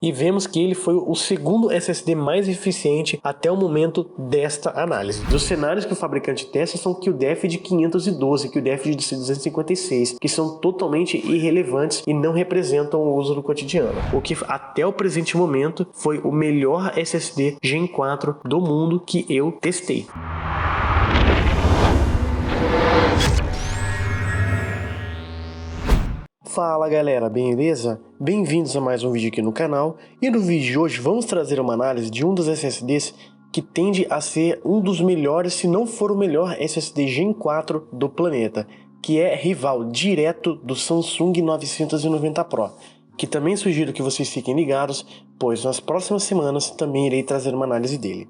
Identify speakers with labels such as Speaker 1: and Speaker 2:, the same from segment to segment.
Speaker 1: e vemos que ele foi o segundo SSD mais eficiente até o momento desta análise. Dos cenários que o fabricante testa são o QDF de 512 e QDF de 256, que são totalmente irrelevantes e não representam o uso do cotidiano. O que até o presente momento foi o melhor SSD Gen 4 do mundo que eu testei. Fala galera, beleza? Bem-vindos a mais um vídeo aqui no canal, e no vídeo de hoje vamos trazer uma análise de um dos SSDs que tende a ser um dos melhores, se não for o melhor SSD Gen 4 do planeta, que é rival direto do Samsung 990 Pro, que também sugiro que vocês fiquem ligados, pois nas próximas semanas também irei trazer uma análise dele.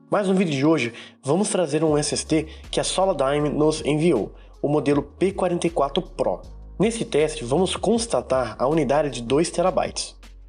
Speaker 1: Mas no vídeo de hoje vamos trazer um SSD que a Solidigm nos enviou, o modelo P44 Pro. Nesse teste, vamos constatar a unidade de 2 TB.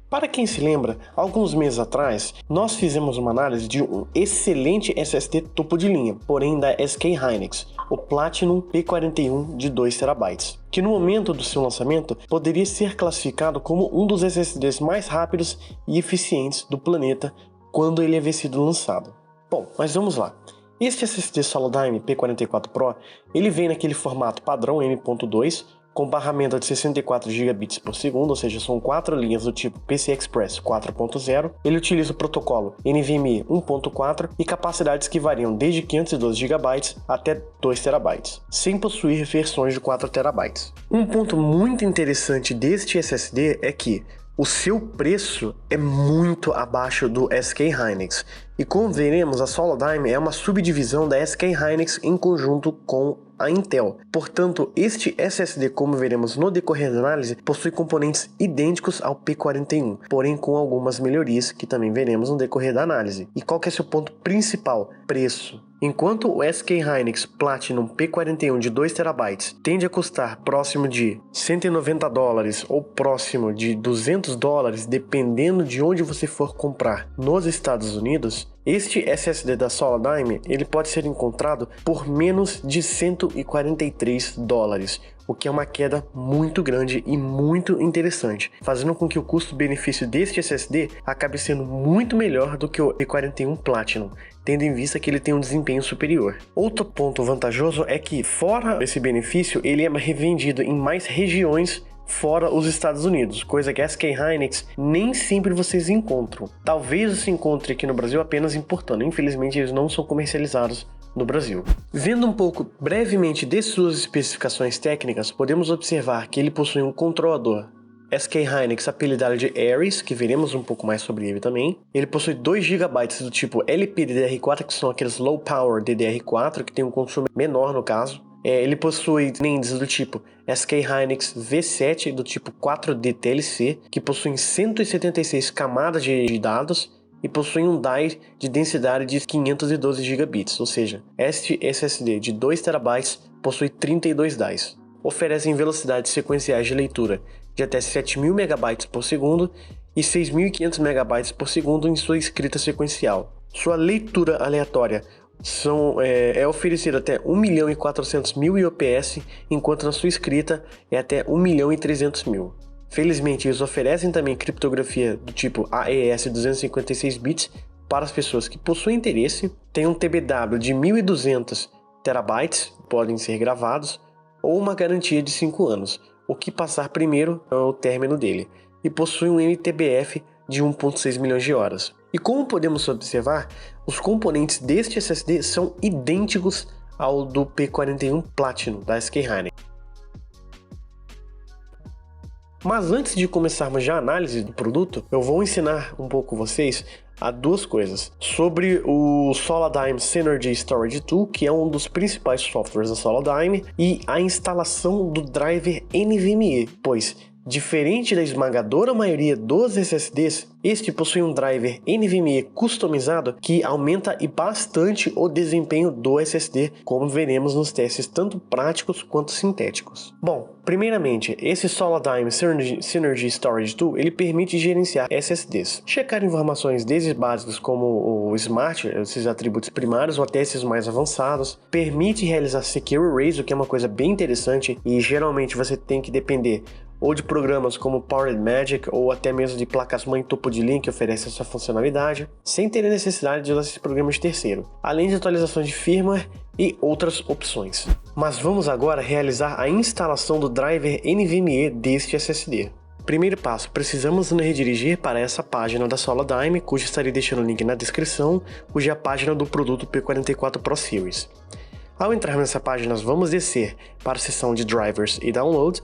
Speaker 1: Para quem se lembra, alguns meses atrás, nós fizemos uma análise de um excelente SSD topo de linha, porém da SK Hynix, o Platinum P41 de 2 TB, que no momento do seu lançamento poderia ser classificado como um dos SSDs mais rápidos e eficientes do planeta quando ele havia sido lançado. Bom, mas vamos lá. Este SSD Solidigm P44 Pro, ele vem naquele formato padrão M.2, com barramento de 64 GB por segundo, ou seja, são 4 linhas do tipo PCI Express 4.0. Ele utiliza o protocolo NVMe 1.4 e capacidades que variam desde 512 GB até 2 TB, sem possuir versões de 4 TB. Um ponto muito interessante deste SSD é que o seu preço é muito abaixo do SK Hynix, e como veremos, a Solidigm é uma subdivisão da SK Hynix em conjunto com a Intel. Portanto, este SSD, como veremos no decorrer da análise, possui componentes idênticos ao P41, porém com algumas melhorias que também veremos no decorrer da análise. E qual que é seu ponto principal? Preço. Enquanto o SK Hynix Platinum P41 de 2 TB tende a custar próximo de $190 ou próximo de $200, dependendo de onde você for comprar nos Estados Unidos, este SSD da Solidigm ele pode ser encontrado por menos de $143, o que é uma queda muito grande e muito interessante, fazendo com que o custo-benefício deste SSD acabe sendo muito melhor do que o P41 Platinum, tendo em vista que ele tem um desempenho superior. Outro ponto vantajoso é que, fora esse benefício, ele é revendido em mais regiões fora os Estados Unidos, coisa que a SK Hynix nem sempre vocês encontram. Talvez você encontre aqui no Brasil apenas importando, infelizmente eles não são comercializados no Brasil. Vendo um pouco brevemente de suas especificações técnicas, podemos observar que ele possui um controlador SK Hynix apelidado de Ares, que veremos um pouco mais sobre ele também. Ele possui 2 GB do tipo LPDDR4, que são aqueles Low Power DDR4, que tem um consumo menor no caso. Ele possui NANDs do tipo SK Hynix V7 do tipo 4D TLC, que possuem 176 camadas de dados e possui um die de densidade de 512 GB, ou seja, este SSD de 2 TB possui 32 dies. Oferecem velocidades sequenciais de leitura de até 7.000 MB por segundo e 6.500 MB por segundo em sua escrita sequencial. Sua leitura aleatória é oferecida até 1.400.000 IOPS, enquanto na sua escrita é até 1.300.000. Felizmente, eles oferecem também criptografia do tipo AES 256 bits para as pessoas que possuem interesse. Tem um TBW de 1.200 TB, podem ser gravados, ou uma garantia de 5 anos, o que passar primeiro é o término dele, e possui um MTBF de 1.6 milhões de horas. E como podemos observar, os componentes deste SSD são idênticos ao do P41 Platinum da SK Hynix. Mas antes de começarmos já a análise do produto, eu vou ensinar um pouco vocês a duas coisas sobre o Solidigm Synergy Storage Tool, que é um dos principais softwares da Solidigm, e a instalação do driver NVMe, pois diferente da esmagadora maioria dos SSDs, este possui um driver NVMe customizado que aumenta bastante o desempenho do SSD, como veremos nos testes tanto práticos quanto sintéticos. Bom, primeiramente, esse Solidigm Synergy Storage Tool ele permite gerenciar SSDs, checar informações desde básicas como o Smart, esses atributos primários, ou até esses mais avançados, permite realizar Secure Erase, o que é uma coisa bem interessante e geralmente você tem que depender ou de programas como Powered Magic ou até mesmo de placas-mãe topo de linha que oferecem essa funcionalidade, sem ter a necessidade de usar esses programas de terceiro, além de atualizações de firmware e outras opções. Mas vamos agora realizar a instalação do driver NVMe deste SSD. Primeiro passo, precisamos nos redirigir para essa página da Solidigm, cuja estarei deixando o link na descrição, cuja é a página do produto P44 Pro Series. Ao entrar nessa página, nós vamos descer para a seção de Drivers e Download,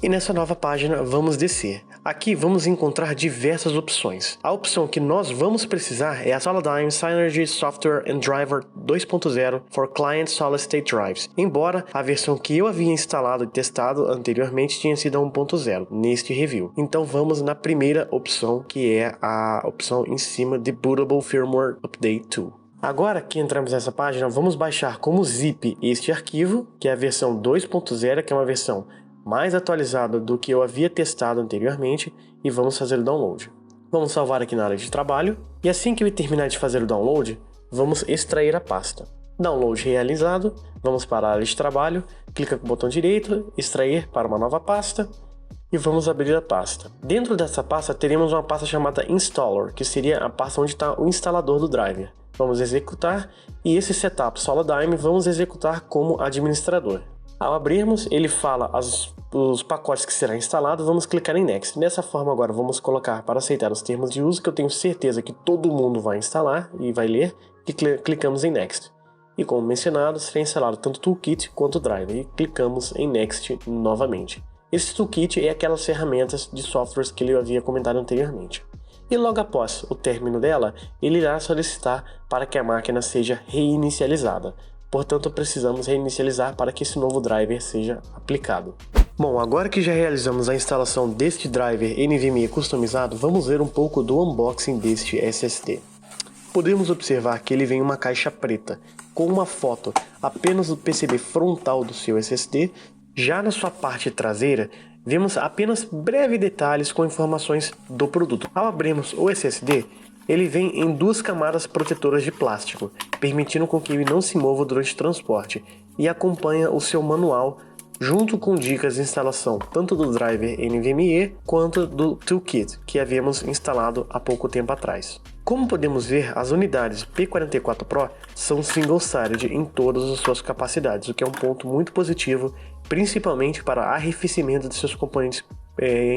Speaker 1: e nessa nova página vamos descer. Aqui vamos encontrar diversas opções. A opção que nós vamos precisar é a Solidigm Synergy Software and Driver 2.0 for Client Solid State Drives, embora a versão que eu havia instalado e testado anteriormente tinha sido a 1.0 neste review. Então vamos na primeira opção, que é a opção em cima de Bootable Firmware Update 2. Agora que entramos nessa página, vamos baixar como zip este arquivo, que é a versão 2.0, que é uma versão mais atualizada do que eu havia testado anteriormente, e vamos fazer o download. Vamos salvar aqui na área de trabalho, e assim que eu terminar de fazer o download, vamos extrair a pasta. Download realizado, vamos para a área de trabalho, clica com o botão direito, extrair para uma nova pasta, e vamos abrir a pasta. Dentro dessa pasta teremos uma pasta chamada Installer, que seria a pasta onde está o instalador do driver. Vamos executar, e esse setup Solidigm vamos executar como administrador. Ao abrirmos, ele fala os pacotes que será instalado, vamos clicar em Next. Dessa forma agora vamos colocar para aceitar os termos de uso, que eu tenho certeza que todo mundo vai instalar e vai ler, e clicamos em Next. E como mencionado, será instalado tanto o Toolkit quanto o Driver, e clicamos em Next novamente. Esse Toolkit é aquelas ferramentas de softwares que eu havia comentado anteriormente. E logo após o término dela, ele irá solicitar para que a máquina seja reinicializada. Portanto, precisamos reinicializar para que esse novo driver seja aplicado. Bom, agora que já realizamos a instalação deste driver NVMe customizado, vamos ver um pouco do unboxing deste SSD. Podemos observar que ele vem em uma caixa preta, com uma foto apenas do PCB frontal do seu SSD. Já na sua parte traseira, vemos apenas breves detalhes com informações do produto. Ao abrirmos o SSD, ele vem em duas camadas protetoras de plástico, permitindo com que ele não se mova durante o transporte, e acompanha o seu manual junto com dicas de instalação tanto do driver NVMe quanto do Toolkit que havíamos instalado há pouco tempo atrás. Como podemos ver, as unidades P44 Pro são single-sided em todas as suas capacidades, o que é um ponto muito positivo, principalmente para arrefecimento de seus componentes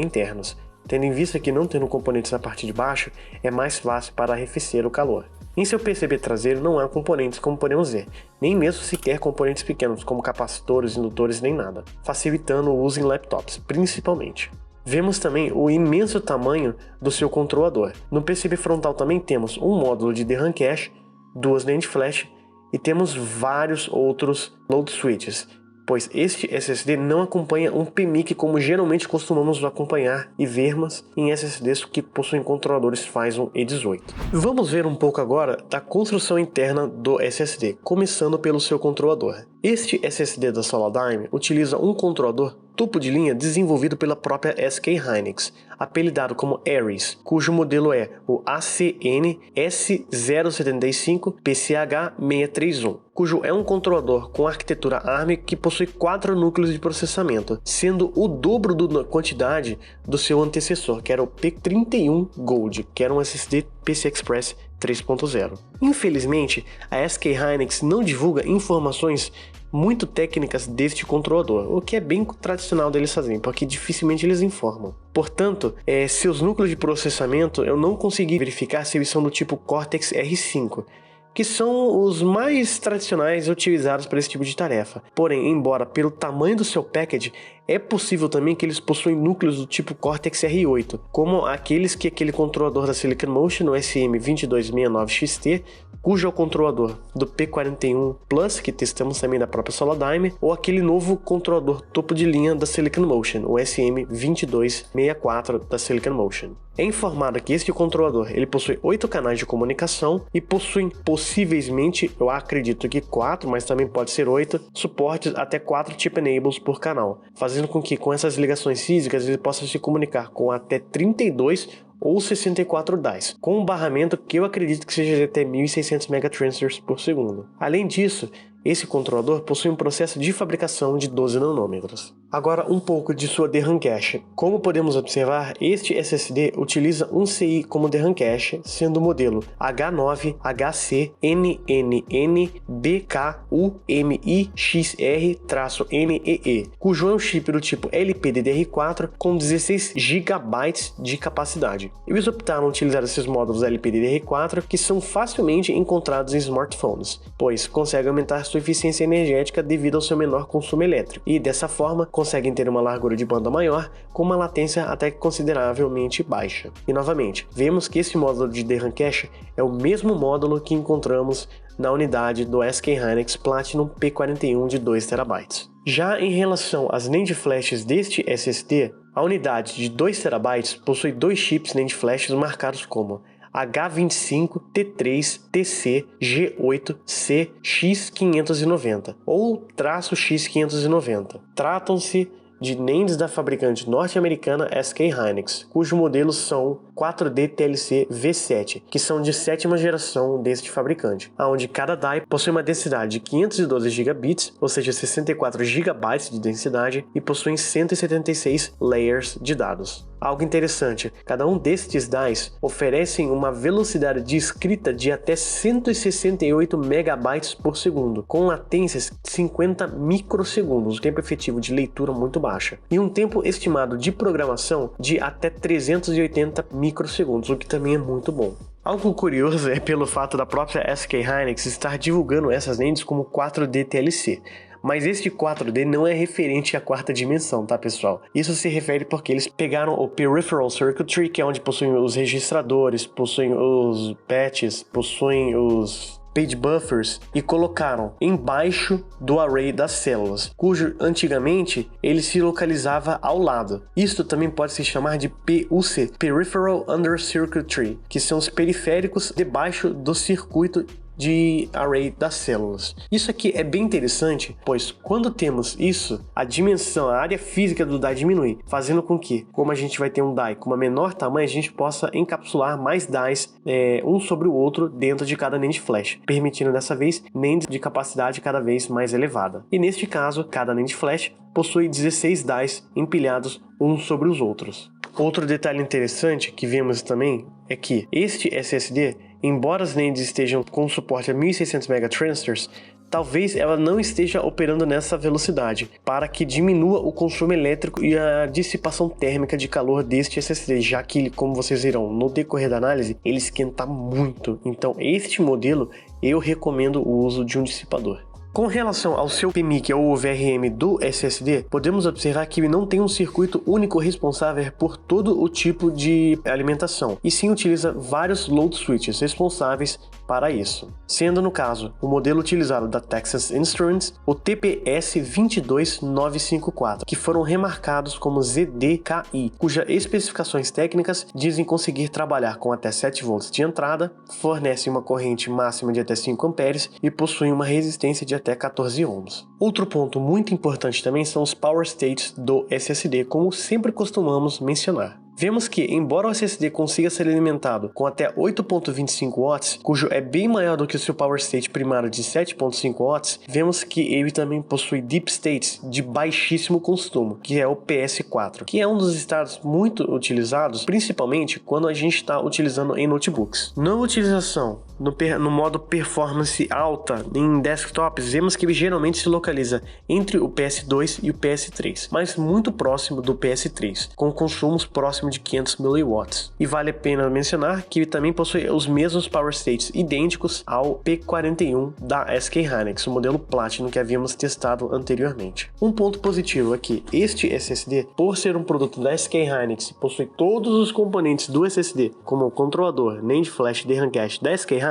Speaker 1: internos. Tendo em vista que não tendo componentes na parte de baixo, é mais fácil para arrefecer o calor. Em seu PCB traseiro não há componentes como podemos ver, nem mesmo sequer componentes pequenos como capacitores, indutores nem nada, facilitando o uso em laptops, principalmente. Vemos também o imenso tamanho do seu controlador. No PCB frontal também temos um módulo de DRAM cache, duas NAND flash e temos vários outros load switches, pois este SSD não acompanha um PMIC como geralmente costumamos acompanhar e vermos em SSDs que possuem controladores Phison E18. Vamos ver um pouco agora da construção interna do SSD, começando pelo seu controlador. Este SSD da Solidigm utiliza um controlador topo de linha desenvolvido pela própria SK Hynix, apelidado como Ares, cujo modelo é o ACN S075 PCH631, cujo é um controlador com arquitetura ARM que possui 4 núcleos de processamento, sendo o dobro da quantidade do seu antecessor, que era o P31 Gold, que era um SSD PCI Express 3.0. Infelizmente, a SK Hynix não divulga informações muito técnicas deste controlador, o que é bem tradicional deles fazerem, porque dificilmente eles informam. Portanto, seus núcleos de processamento eu não consegui verificar se eles são do tipo Cortex R5, que são os mais tradicionais utilizados para esse tipo de tarefa. Porém, embora pelo tamanho do seu package, é possível também que eles possuem núcleos do tipo Cortex R8, como aquele controlador da Silicon Motion, o SM2269XT, cujo é o controlador do P41 Plus, que testamos também da própria Solidigm, ou aquele novo controlador topo de linha da Silicon Motion, o SM2264 da Silicon Motion. É informado que este controlador ele possui 8 canais de comunicação e possui possivelmente, eu acredito que 4, mas também pode ser 8, suportes até 4 chip enables por canal, fazendo com que com essas ligações físicas ele possa se comunicar com até 32 ou 64 DAIs, com um barramento que eu acredito que seja de até 1600 megatransfers por segundo. Além disso, esse controlador possui um processo de fabricação de 12 nanômetros. Agora um pouco de sua DRAM cache. Como podemos observar, este SSD utiliza um CI como DRAM cache, sendo o modelo H9HC-NNNBKUMIXR-NEE, cujo é um chip do tipo LPDDR4 com 16 GB de capacidade. Eles optaram utilizar esses módulos LPDDR4 que são facilmente encontrados em smartphones, pois conseguem aumentar sua eficiência energética devido ao seu menor consumo elétrico, e dessa forma conseguem ter uma largura de banda maior com uma latência até consideravelmente baixa. E novamente, vemos que esse módulo de DRAM cache é o mesmo módulo que encontramos na unidade do SK Hynix Platinum P41 de 2 TB. Já em relação às NAND flashes deste SSD, a unidade de 2 TB possui dois chips NAND flashes marcados como H25T3G8C-X590 ou -X590. Tratam-se de NANDs da fabricante norte-americana SK Hynix, cujos modelos são 4D TLC V7, que são de 7ª geração deste fabricante, onde cada die possui uma densidade de 512 GB, ou seja, 64 GB de densidade, e possuem 176 layers de dados. Algo interessante, cada um destes dies oferecem uma velocidade de escrita de até 168 MB por segundo, com latências de 50 microsegundos, o tempo efetivo de leitura muito baixa, e um tempo estimado de programação de até 380 microsegundos, o que também é muito bom. Algo curioso é pelo fato da própria SK Hynix estar divulgando essas NANDs como 4D TLC. Mas este 4D não é referente à quarta dimensão, tá, pessoal? Isso se refere porque eles pegaram o Peripheral Circuitry, que é onde possuem os registradores, possuem os patches, possuem os page buffers, e colocaram embaixo do array das células, cujo antigamente ele se localizava ao lado. Isto também pode se chamar de PUC, Peripheral Under Circuitry, que são os periféricos debaixo do circuito de array das células. Isso aqui é bem interessante, pois quando temos isso, a dimensão, a área física do die diminui, fazendo com que, como a gente vai ter um die com uma menor tamanho, a gente possa encapsular mais dies um sobre o outro dentro de cada NAND flash, permitindo dessa vez NAND de capacidade cada vez mais elevada. E neste caso, cada NAND flash possui 16 dies empilhados uns sobre os outros. Outro detalhe interessante que vemos também é que este SSD, embora as NANDs estejam com suporte a 1600 megatransfers, talvez ela não esteja operando nessa velocidade, para que diminua o consumo elétrico e a dissipação térmica de calor deste SSD, já que ele, como vocês verão no decorrer da análise, ele esquenta muito. Então este modelo eu recomendo o uso de um dissipador. Com relação ao seu PMIC ou VRM do SSD, podemos observar que ele não tem um circuito único responsável por todo o tipo de alimentação, e sim utiliza vários load switches responsáveis para isso, sendo no caso o modelo utilizado da Texas Instruments o TPS22954, que foram remarcados como ZDKI, cujas especificações técnicas dizem conseguir trabalhar com até 7 volts de entrada, fornecem uma corrente máxima de até 5 amperes e possuem uma resistência de até 14 ohms. Outro ponto muito importante também são os power states do SSD, como sempre costumamos mencionar. Vemos que, embora o SSD consiga ser alimentado com até 8.25 watts, cujo é bem maior do que o seu power state primário de 7.5 watts, vemos que ele também possui deep states de baixíssimo consumo, que é o PS4, que é um dos estados muito utilizados, principalmente quando a gente está utilizando em notebooks. Na utilização no modo performance alta em desktops, vemos que ele geralmente se localiza entre o PS2 e o PS3, mas muito próximo do PS3, com consumos próximos de 500 mW. E vale a pena mencionar que ele também possui os mesmos power states idênticos ao P41 da SK Hynix, o modelo Platinum que havíamos testado anteriormente. Um ponto positivo é que este SSD, por ser um produto da SK Hynix, possui todos os componentes do SSD, como o controlador, NAND flash e DRAM cache da SK Hynix,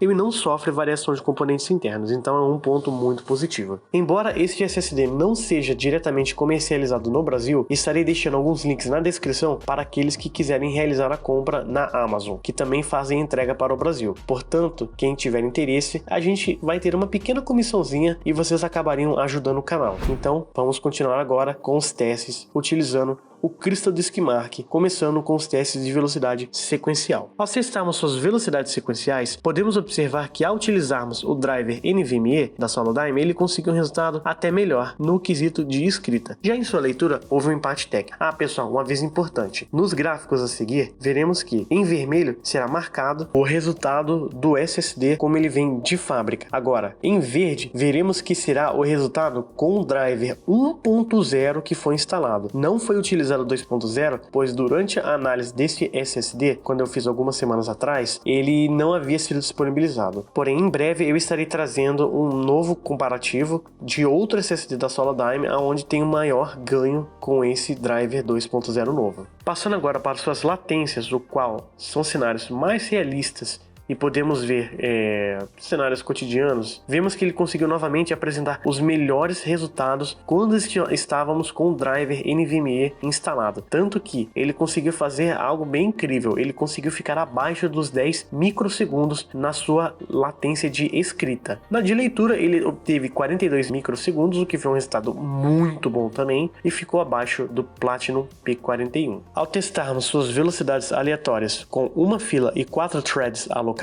Speaker 1: ele não sofre variação de componentes internos, então é um ponto muito positivo. Embora este SSD não seja diretamente comercializado no Brasil, estarei deixando alguns links na descrição para aqueles que quiserem realizar a compra na Amazon, que também fazem entrega para o Brasil. Portanto, quem tiver interesse, a gente vai ter uma pequena comissãozinha e vocês acabariam ajudando o canal. Então, vamos continuar agora com os testes utilizando o Crystal Disk Mark, começando com os testes de velocidade sequencial. Ao testarmos suas velocidades sequenciais, podemos observar que ao utilizarmos o driver NVMe da Solidigm, ele conseguiu um resultado até melhor no quesito de escrita. Já em sua leitura, houve um empate técnico. Pessoal, um aviso importante. Nos gráficos a seguir, veremos que em vermelho será marcado o resultado do SSD como ele vem de fábrica. Agora, em verde, veremos que será o resultado com o driver 1.0 que foi instalado. Não foi utilizado 2.0, pois durante a análise desse SSD, quando eu fiz algumas semanas atrás, ele não havia sido disponibilizado. Porém, em breve eu estarei trazendo um novo comparativo de outro SSD da Solidigm, onde tem um maior ganho com esse driver 2.0 novo. Passando agora para suas latências, o qual são cenários mais realistas e podemos ver cenários cotidianos, vemos que ele conseguiu novamente apresentar os melhores resultados quando estávamos com o driver NVMe instalado. Tanto que ele conseguiu fazer algo bem incrível, ele conseguiu ficar abaixo dos 10 microsegundos na sua latência de escrita. Na de leitura ele obteve 42 microsegundos, o que foi um resultado muito bom também, e ficou abaixo do Platinum P41. Ao testarmos suas velocidades aleatórias com uma fila e 4 threads alocados,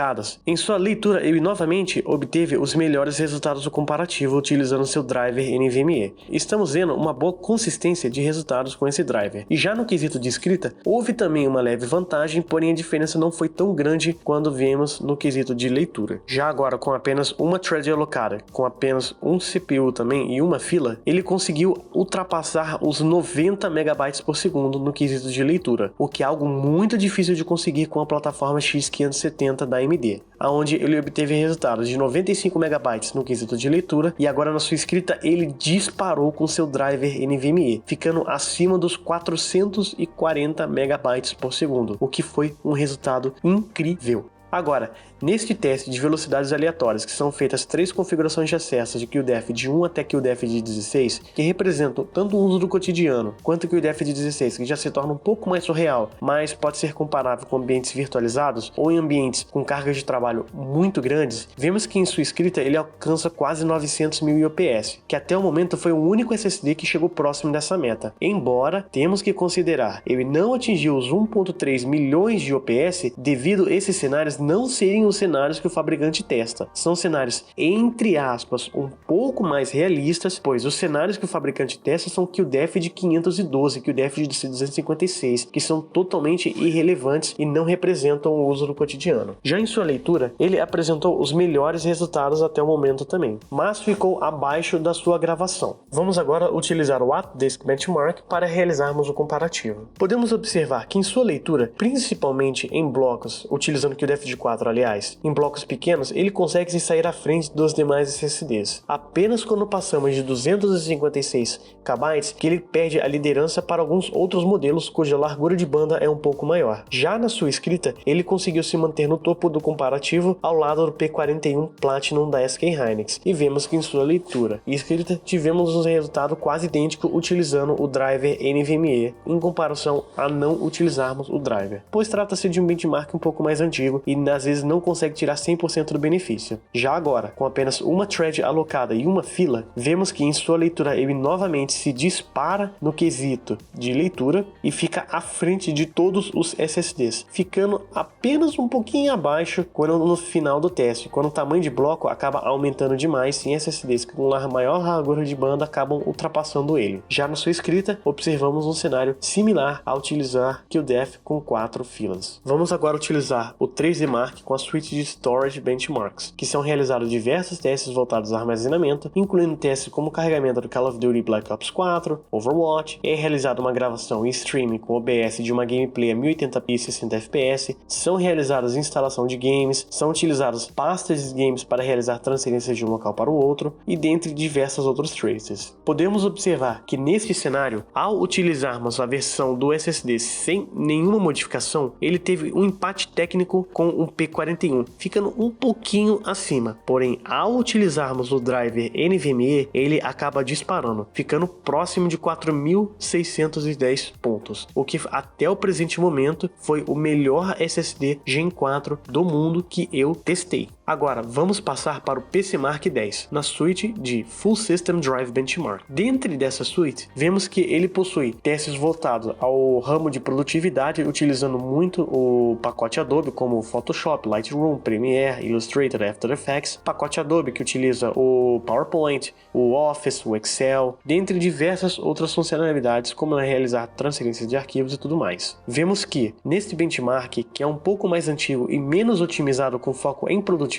Speaker 1: em sua leitura ele novamente obteve os melhores resultados do comparativo utilizando seu driver NVMe. Estamos vendo uma boa consistência de resultados com esse driver. E já no quesito de escrita, houve também uma leve vantagem, porém a diferença não foi tão grande quando vemos no quesito de leitura. Já agora, com apenas uma thread alocada, com apenas um CPU também e uma fila, ele conseguiu ultrapassar os 90 megabytes por segundo no quesito de leitura, o que é algo muito difícil de conseguir com a plataforma X570 da AMD, onde ele obteve resultados de 95 megabytes no quesito de leitura, e agora na sua escrita ele disparou com seu driver NVMe, ficando acima dos 440 megabytes por segundo, o que foi um resultado incrível. Agora, neste teste de velocidades aleatórias, que são feitas 3 configurações de acesso de QDF de 1 até QDF de 16, que representam tanto o uso do cotidiano, quanto o QDF de 16, que já se torna um pouco mais surreal, mas pode ser comparável com ambientes virtualizados ou em ambientes com cargas de trabalho muito grandes, vemos que em sua escrita ele alcança quase 900.000 IOPS, que até o momento foi o único SSD que chegou próximo dessa meta. Embora, temos que considerar, ele não atingiu os 1.3 milhões de IOPS devido a esses cenários não serem os cenários que o fabricante testa. São cenários, entre aspas, um pouco mais realistas, pois os cenários que o fabricante testa são QDF de 512, QDF de 256, que são totalmente irrelevantes e não representam o uso do cotidiano. Já em sua leitura, ele apresentou os melhores resultados até o momento também, mas ficou abaixo da sua gravação. Vamos agora utilizar o AtDisk Benchmark para realizarmos o comparativo. Podemos observar que em sua leitura, principalmente em blocos, utilizando QDF de 4, aliás, em blocos pequenos, ele consegue se sair à frente dos demais SSDs. Apenas quando passamos de 256 KB que ele perde a liderança para alguns outros modelos cuja largura de banda é um pouco maior. Já na sua escrita, ele conseguiu se manter no topo do comparativo ao lado do P41 Platinum da SK Hynix, e vemos que em sua leitura e escrita tivemos um resultado quase idêntico utilizando o driver NVMe em comparação a não utilizarmos o driver, pois trata-se de um benchmark um pouco mais antigo e às vezes não consegue tirar 100% do benefício. Já agora, com apenas uma thread alocada e uma fila, vemos que em sua leitura ele novamente se dispara no quesito de leitura e fica à frente de todos os SSDs, ficando apenas um pouquinho abaixo quando no final do teste, quando o tamanho de bloco acaba aumentando demais, em SSDs com maior largura de banda acabam ultrapassando ele. Já na sua escrita, observamos um cenário similar a utilizar QDF com 4 filas. Vamos agora utilizar o 3D Mark com a suíte de Storage Benchmarks, que são realizados diversos testes voltados ao armazenamento, incluindo testes como o carregamento do Call of Duty Black Ops 4, Overwatch, é realizada uma gravação em streaming com OBS de uma gameplay a 1080p e 60 fps, são realizadas instalação de games, são utilizadas pastas de games para realizar transferências de um local para o outro, e dentre diversos outros traces. Podemos observar que neste cenário, ao utilizarmos a versão do SSD sem nenhuma modificação, ele teve um empate técnico com um P41, ficando um pouquinho acima. Porém, ao utilizarmos o driver NVMe, ele acaba disparando, ficando próximo de 4.610 pontos, o que até o presente momento foi o melhor SSD Gen 4 do mundo que eu testei. Agora, vamos passar para o PCMark 10, na suíte de Full System Drive Benchmark. Dentro dessa suíte, vemos que ele possui testes voltados ao ramo de produtividade, utilizando muito o pacote Adobe, como Photoshop, Lightroom, Premiere, Illustrator, After Effects, pacote Adobe que utiliza o PowerPoint, o Office, o Excel, dentre diversas outras funcionalidades, como realizar transferências de arquivos e tudo mais. Vemos que, neste benchmark, que é um pouco mais antigo e menos otimizado com foco em produtividade,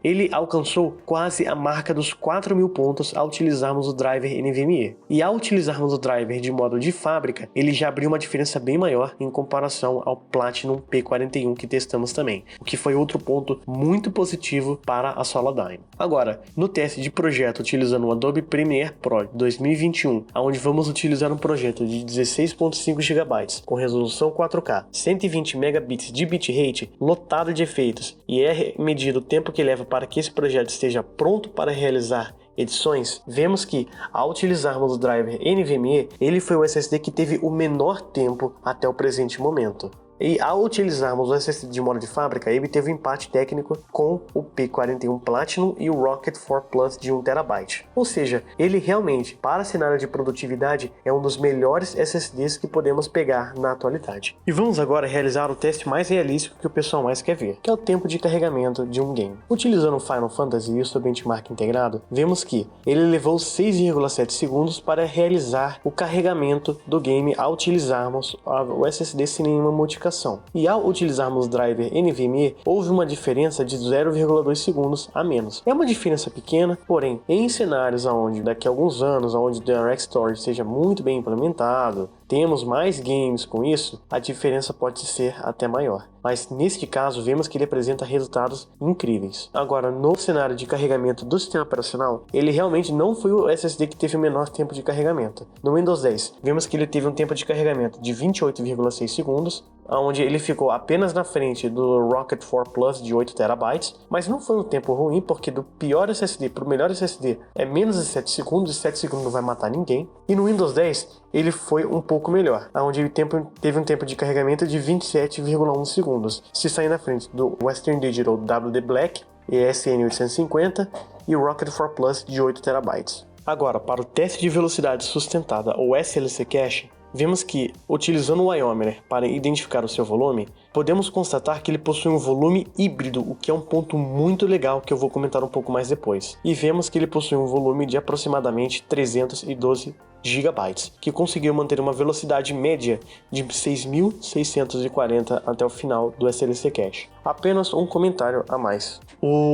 Speaker 1: ele alcançou quase a marca dos 4.000 pontos ao utilizarmos o driver NVMe. E ao utilizarmos o driver de modo de fábrica, ele já abriu uma diferença bem maior em comparação ao Platinum P41 que testamos também, o que foi outro ponto muito positivo para a Solidigm. Agora, no teste de projeto utilizando o Adobe Premiere Pro 2021, onde vamos utilizar um projeto de 16.5 GB com resolução 4K, 120 megabits de bitrate, lotado de efeitos, e é medido o tempo que leva para que esse projeto esteja pronto para realizar edições, vemos que ao utilizarmos o driver NVMe, ele foi o SSD que teve o menor tempo até o presente momento. E ao utilizarmos o SSD de modo de fábrica, ele teve um empate técnico com o P41 Platinum e o Rocket 4 Plus de 1TB. Ou seja, ele realmente, para cenário de produtividade, é um dos melhores SSDs que podemos pegar na atualidade. E vamos agora realizar o teste mais realístico que o pessoal mais quer ver, que é o tempo de carregamento de um game. Utilizando o Final Fantasy e o seu benchmark integrado, vemos que ele levou 6,7 segundos para realizar o carregamento do game ao utilizarmos o SSD sem nenhuma modificação. E ao utilizarmos o driver NVMe, houve uma diferença de 0,2 segundos a menos. É uma diferença pequena, porém, em cenários onde daqui a alguns anos, onde o Direct Storage seja muito bem implementado, temos mais games com isso, a diferença pode ser até maior. Mas neste caso, vemos que ele apresenta resultados incríveis. Agora, no cenário de carregamento do sistema operacional, ele realmente não foi o SSD que teve o menor tempo de carregamento. No Windows 10, vemos que ele teve um tempo de carregamento de 28,6 segundos, onde ele ficou apenas na frente do Rocket 4 Plus de 8TB, mas não foi um tempo ruim, porque do pior SSD para o melhor SSD é menos de 7 segundos, e 7 segundos não vai matar ninguém. E no Windows 10, ele foi um pouco melhor, onde ele teve um tempo de carregamento de 27,1 segundos, se sair na frente do Western Digital WD Black ESN850 e o Rocket 4 Plus de 8TB. Agora, para o teste de velocidade sustentada, ou SLC Cache, vemos que, utilizando o Iometer para identificar o seu volume, podemos constatar que ele possui um volume híbrido, o que é um ponto muito legal que eu vou comentar um pouco mais depois. E vemos que ele possui um volume de aproximadamente 312 GB, que conseguiu manter uma velocidade média de 6.640 até o final do SLC Cache. Apenas um comentário a mais.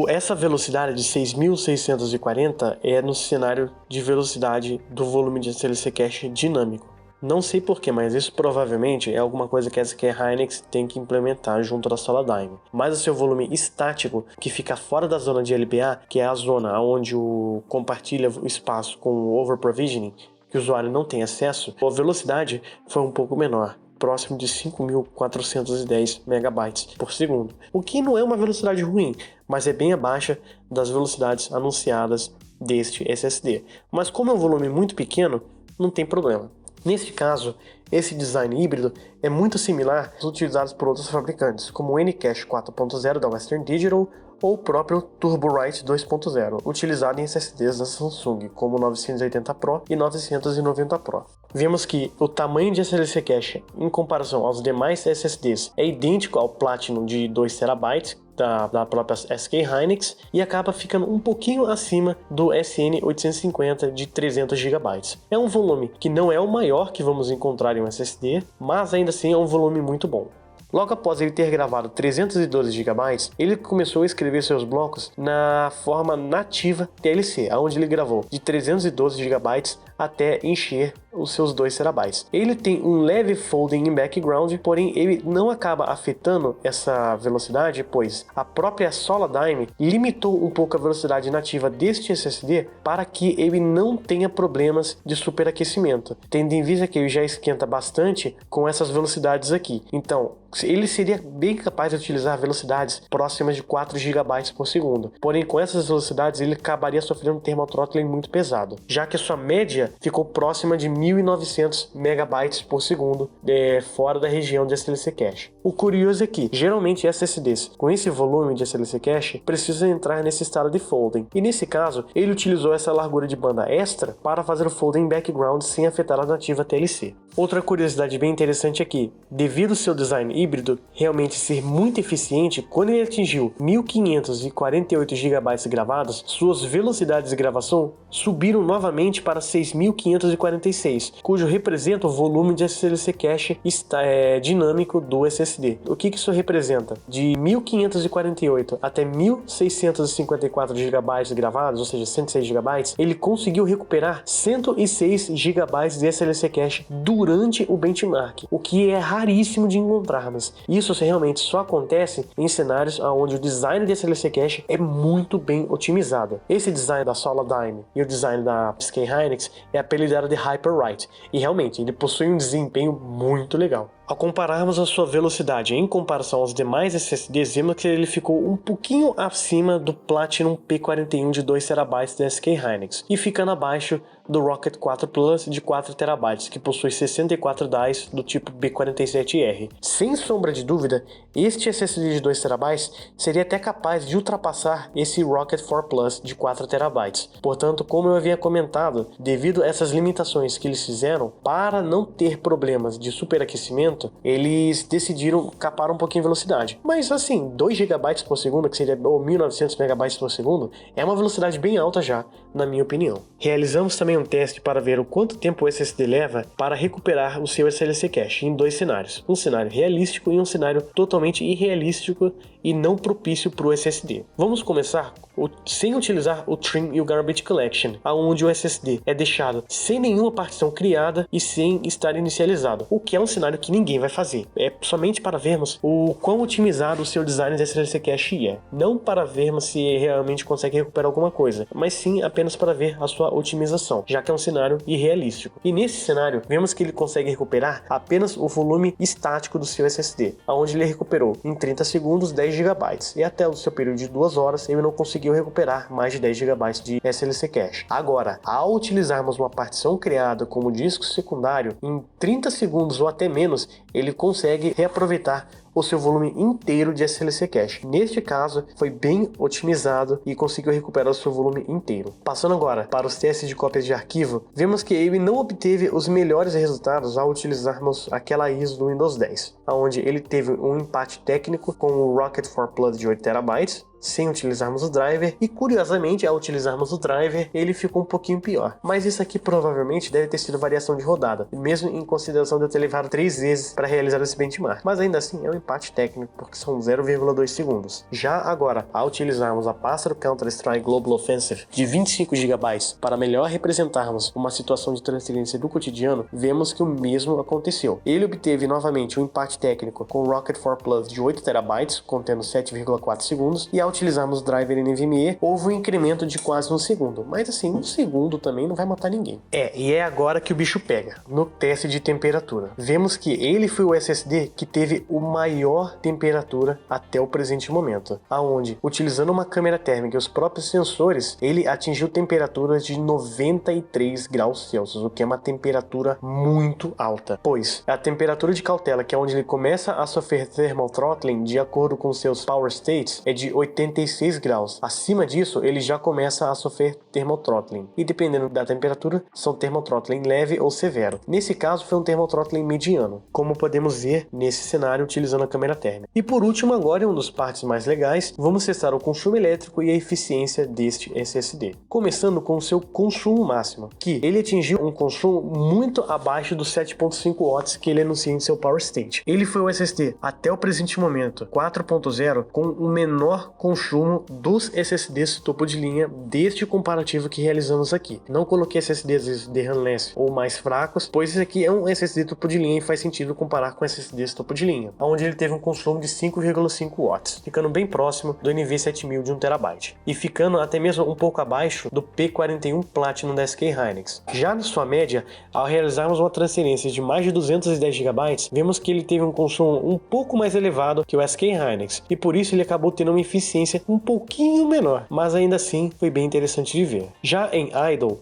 Speaker 1: Essa velocidade de 6.640 é no cenário de velocidade do volume de SLC Cache dinâmico. Não sei porquê, mas isso provavelmente é alguma coisa que a SK Hynix tem que implementar junto da Solidigm. Mas o seu volume estático, que fica fora da zona de LPA, que é a zona onde compartilha o espaço com o overprovisioning, que o usuário não tem acesso, a velocidade foi um pouco menor, próximo de 5.410 megabytes por segundo. O que não é uma velocidade ruim, mas é bem abaixo das velocidades anunciadas deste SSD. Mas como é um volume muito pequeno, não tem problema. Neste caso, esse design híbrido é muito similar aos utilizados por outros fabricantes, como o N-Cache 4.0 da Western Digital ou o próprio TurboWrite 2.0, utilizado em SSDs da Samsung, como o 980 Pro e 990 Pro. Vemos que o tamanho de SLC Cache, em comparação aos demais SSDs, é idêntico ao Platinum de 2TB, da própria SK Hynix, e acaba ficando um pouquinho acima do SN850 de 300 GB. É um volume que não é o maior que vamos encontrar em um SSD, mas ainda assim é um volume muito bom. Logo após ele ter gravado 312 GB, ele começou a escrever seus blocos na forma nativa TLC, onde ele gravou de 312 GB até encher os seus 2 TB. Ele tem um leve folding em background, porém ele não acaba afetando essa velocidade, pois a própria Solidigm limitou um pouco a velocidade nativa deste SSD para que ele não tenha problemas de superaquecimento, tendo em vista que ele já esquenta bastante com essas velocidades aqui. Então, ele seria bem capaz de utilizar velocidades próximas de 4 GB por segundo. Porém, com essas velocidades, ele acabaria sofrendo um thermal throttling muito pesado, já que a sua média média ficou próxima de 1.900 megabytes por segundo fora da região de SLC Cache. O curioso é que, geralmente, SSDs com esse volume de SLC Cache precisam entrar nesse estado de folding, e nesse caso, ele utilizou essa largura de banda extra para fazer o folding em background sem afetar a nativa TLC. Outra curiosidade bem interessante é que, devido ao seu design híbrido realmente ser muito eficiente, quando ele atingiu 1.548 GB gravados, suas velocidades de gravação subiram novamente para 6.546, cujo representa o volume de SLC Cache dinâmico do SSD. O que isso representa? De 1.548 até 1.654 GB gravados, ou seja, 106 GB, ele conseguiu recuperar 106 GB de SLC Cache durante o benchmark, o que é raríssimo de encontrarmos. Isso realmente só acontece em cenários onde o design de SLC Cache é muito bem otimizado. Esse design da Solidigm e o design da SK Hynix é apelidado de Hyperwrite, e realmente ele possui um desempenho muito legal. Ao compararmos a sua velocidade em comparação aos demais SSDs, vemos que ele ficou um pouquinho acima do Platinum P41 de 2 TB da SK Hynix e ficando abaixo do Rocket 4 Plus de 4 TB, que possui 64 DICE do tipo B47R. Sem sombra de dúvida, este SSD de 2 TB seria até capaz de ultrapassar esse Rocket 4 Plus de 4 TB. Portanto, como eu havia comentado, devido a essas limitações que eles fizeram, para não ter problemas de superaquecimento, eles decidiram capar um pouquinho a velocidade. Mas assim, 2 GB por segundo, que seria 1.900 MB por segundo, é uma velocidade bem alta já, na minha opinião. Realizamos também um teste para ver o quanto tempo o SSD leva para recuperar o seu SLC Cache em 2 cenários. Um cenário realístico e um cenário totalmente irrealístico e não propício para o SSD. Vamos começar sem utilizar o Trim e o Garbage Collection, onde o SSD é deixado sem nenhuma partição criada e sem estar inicializado, o que é um cenário que ninguém vai fazer. É somente para vermos o quão otimizado o seu design de SLC Cache é. Não para vermos se realmente consegue recuperar alguma coisa, mas sim apenas para ver a sua otimização, já que é um cenário irrealístico. E nesse cenário, vemos que ele consegue recuperar apenas o volume estático do seu SSD, onde ele recuperou em 30 segundos 10 GB, e até o seu período de 2 horas ele não conseguiu recuperar mais de 10 GB de SLC Cache. Agora, ao utilizarmos uma partição criada como disco secundário, em 30 segundos ou até menos, ele consegue reaproveitar o seu volume inteiro de SLC Cache. Neste caso, foi bem otimizado e conseguiu recuperar o seu volume inteiro. Passando agora para os testes de cópias de arquivo, vemos que ele não obteve os melhores resultados ao utilizarmos aquela ISO do Windows 10, onde ele teve um empate técnico com o Rocket 4 Plus de 8 TB, sem utilizarmos o driver, e curiosamente ao utilizarmos o driver ele ficou um pouquinho pior, mas isso aqui provavelmente deve ter sido variação de rodada, mesmo em consideração de eu ter levado 3 vezes para realizar esse benchmark, mas ainda assim é um empate técnico porque são 0,2 segundos. Já agora, ao utilizarmos a pasta do Counter-Strike Global Offensive de 25 GB para melhor representarmos uma situação de transferência do cotidiano, vemos que o mesmo aconteceu. Ele obteve novamente um empate técnico com o Rocket 4 Plus de 8 TB, contendo 7,4 segundos, e ao utilizarmos o driver NVMe, houve um incremento de quase 1 segundo. Mas assim, 1 segundo também não vai matar ninguém. E é agora que o bicho pega, no teste de temperatura. Vemos que ele foi o SSD que teve o maior temperatura até o presente momento, aonde, utilizando uma câmera térmica e os próprios sensores, ele atingiu temperaturas de 93 graus Celsius, o que é uma temperatura muito alta, pois a temperatura de cautela, que é onde ele começa a sofrer thermal throttling de acordo com seus power states, é de 86 graus. Acima disso, ele já começa a sofrer thermal throttling. E dependendo da temperatura, são thermal throttling leve ou severo. Nesse caso, foi um thermal throttling mediano, como podemos ver nesse cenário utilizando a câmera térmica. E por último, agora em um dos partes mais legais, vamos testar o consumo elétrico e a eficiência deste SSD. Começando com o seu consumo máximo, que ele atingiu um consumo muito abaixo dos 7.5 watts que ele anuncia em seu power state. Ele foi o SSD, até o presente momento, 4.0, com o menor consumo dos SSDs topo de linha deste comparativo que realizamos aqui. Não coloquei SSDs de RAM-less ou mais fracos, pois esse aqui é um SSD topo de linha e faz sentido comparar com SSDs topo de linha, onde ele teve um consumo de 5,5 watts, ficando bem próximo do NV7000 de 1 TB, e ficando até mesmo um pouco abaixo do P41 Platinum da SK Hynix. Já na sua média, ao realizarmos uma transferência de mais de 210 GB, vemos que ele teve um consumo um pouco mais elevado que o SK Hynix, e por isso ele acabou tendo uma eficiência um pouquinho menor, mas ainda assim foi bem interessante de ver. Já em idle,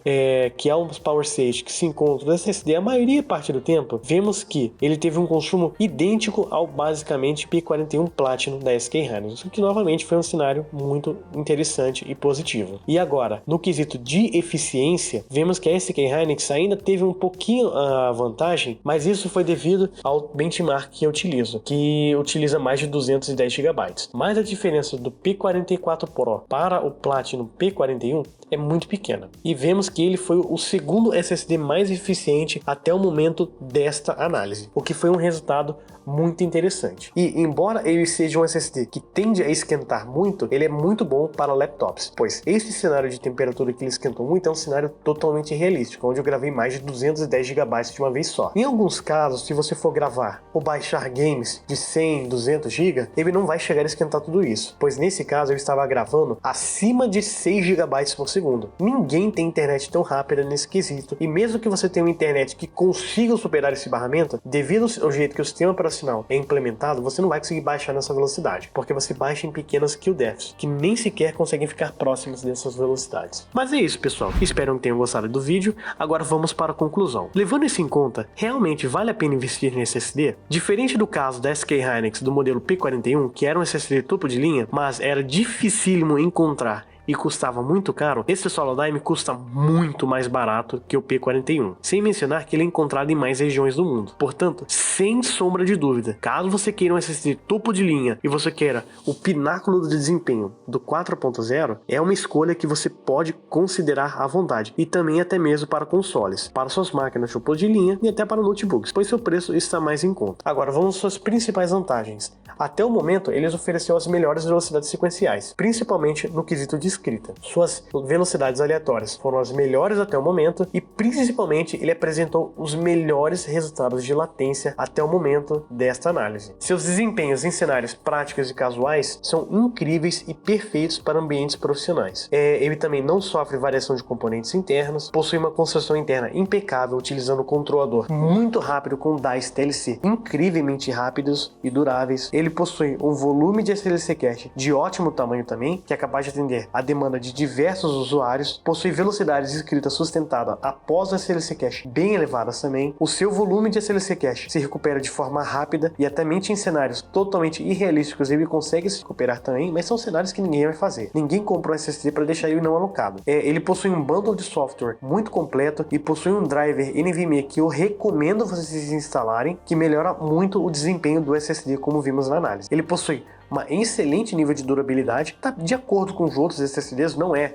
Speaker 1: que é um power stage que se encontra no SSD a maioria parte do tempo, vemos que ele teve um consumo idêntico ao basicamente P41 Platinum da SK Hynix, o que novamente foi um cenário muito interessante e positivo. E agora, no quesito de eficiência, vemos que a SK Hynix ainda teve um pouquinho a vantagem, mas isso foi devido ao benchmark que eu utilizo, que utiliza mais de 210 GB. Mas a diferença do P44 Pro para o Platinum P41 é muito pequena. E vemos que ele foi o segundo SSD mais eficiente até o momento desta análise, o que foi um resultado muito interessante. E embora ele seja um SSD que tende a esquentar muito, ele é muito bom para laptops, pois esse cenário de temperatura que ele esquentou muito é um cenário totalmente realístico, onde eu gravei mais de 210 GB de uma vez só. Em alguns casos, se você for gravar ou baixar games de 100, 200 GB, ele não vai chegar a esquentar tudo isso, pois nesse caso eu estava gravando acima de 6 GB por segundo. Ninguém tem internet tão rápida nesse quesito, e mesmo que você tenha uma internet que consiga superar esse barramento, devido ao jeito que o sistema operacional é implementado, você não vai conseguir baixar nessa velocidade, porque você baixa em pequenas kill deaths, que nem sequer conseguem ficar próximas dessas velocidades. Mas é isso, pessoal. Espero que tenham gostado do vídeo. Agora vamos para a conclusão. Levando isso em conta, realmente vale a pena investir nesse SSD? Diferente do caso da SK Hynix do modelo P41, que era um SSD topo de linha, mas era dificílimo encontrar e custava muito caro, esse Solodyne custa muito mais barato que o P41, sem mencionar que ele é encontrado em mais regiões do mundo. Portanto, sem sombra de dúvida, caso você queira um SSD topo de linha e você queira o pináculo do desempenho do 4.0, é uma escolha que você pode considerar à vontade, e também até mesmo para consoles, para suas máquinas topo de linha e até para notebooks, pois seu preço está mais em conta. Agora vamos às suas principais vantagens. Até o momento, eles ofereceram as melhores velocidades sequenciais, principalmente no quesito de escrita. Suas velocidades aleatórias foram as melhores até o momento, e principalmente ele apresentou os melhores resultados de latência até o momento desta análise. Seus desempenhos em cenários práticos e casuais são incríveis e perfeitos para ambientes profissionais. Ele também não sofre variação de componentes internos, possui uma construção interna impecável, utilizando um controlador muito rápido com DICE TLC incrivelmente rápidos e duráveis. Ele possui um volume de SLC cache de ótimo tamanho também, que é capaz de atender a demanda de diversos usuários, possui velocidade de escrita sustentada após o SLC cache bem elevadas também. O seu volume de SLC cache se recupera de forma rápida, e até mesmo em cenários totalmente irrealísticos ele consegue se recuperar também, mas são cenários que ninguém vai fazer. Ninguém comprou um SSD para deixar ele não alocado. Ele possui um bundle de software muito completo e possui um driver NVMe que eu recomendo vocês instalarem, que melhora muito o desempenho do SSD, como vimos na análise. Ele possui um excelente nível de durabilidade, tá de acordo com os outros SSDs, não é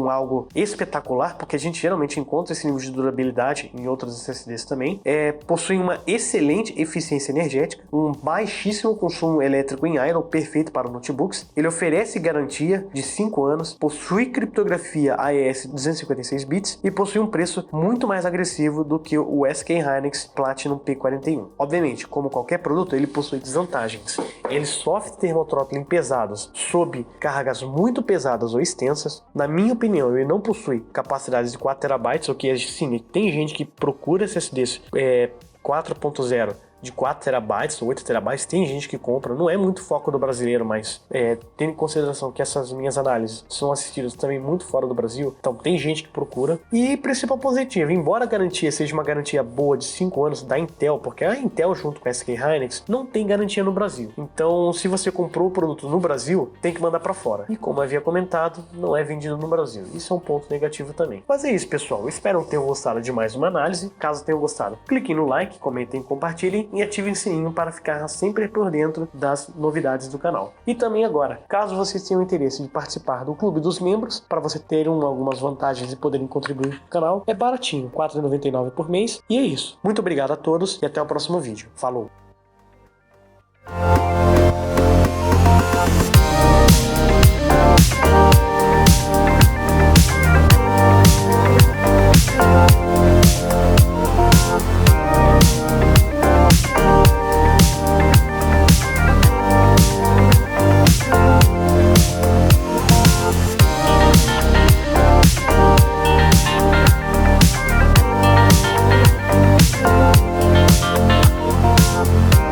Speaker 1: algo espetacular, porque a gente geralmente encontra esse nível de durabilidade em outros SSDs também. Possui uma excelente eficiência energética, um baixíssimo consumo elétrico em idle, perfeito para notebooks. Ele oferece garantia de 5 anos, possui criptografia AES 256 bits e possui um preço muito mais agressivo do que o SK Hynix Platinum P41. Obviamente, como qualquer produto, ele possui desvantagens. Ele sofre termothrottling pesados sob cargas muito pesadas ou extensas. Na minha opinião, ele não possui capacidades de 4 TB, o que sim, tem gente que procura SSDs 4.0 de 4 TB ou 8 TB, tem gente que compra, não é muito foco do brasileiro, mas tendo em consideração que essas minhas análises são assistidas também muito fora do Brasil, então tem gente que procura. E principal positivo, embora a garantia seja uma garantia boa de 5 anos da Intel, porque a Intel junto com a SK Hynix não tem garantia no Brasil, então se você comprou o produto no Brasil, tem que mandar para fora, e como havia comentado, não é vendido no Brasil, isso é um ponto negativo também. Mas é isso, pessoal, espero que tenham gostado de mais uma análise. Caso tenham gostado, cliquem no like, comentem, compartilhem e ativem o sininho para ficar sempre por dentro das novidades do canal. E também agora, caso vocês tenham interesse de participar do clube dos membros, para você ter algumas vantagens e poderem contribuir com o canal, é baratinho, R$ 4,99 por mês. E é isso. Muito obrigado a todos e até o próximo vídeo. Falou!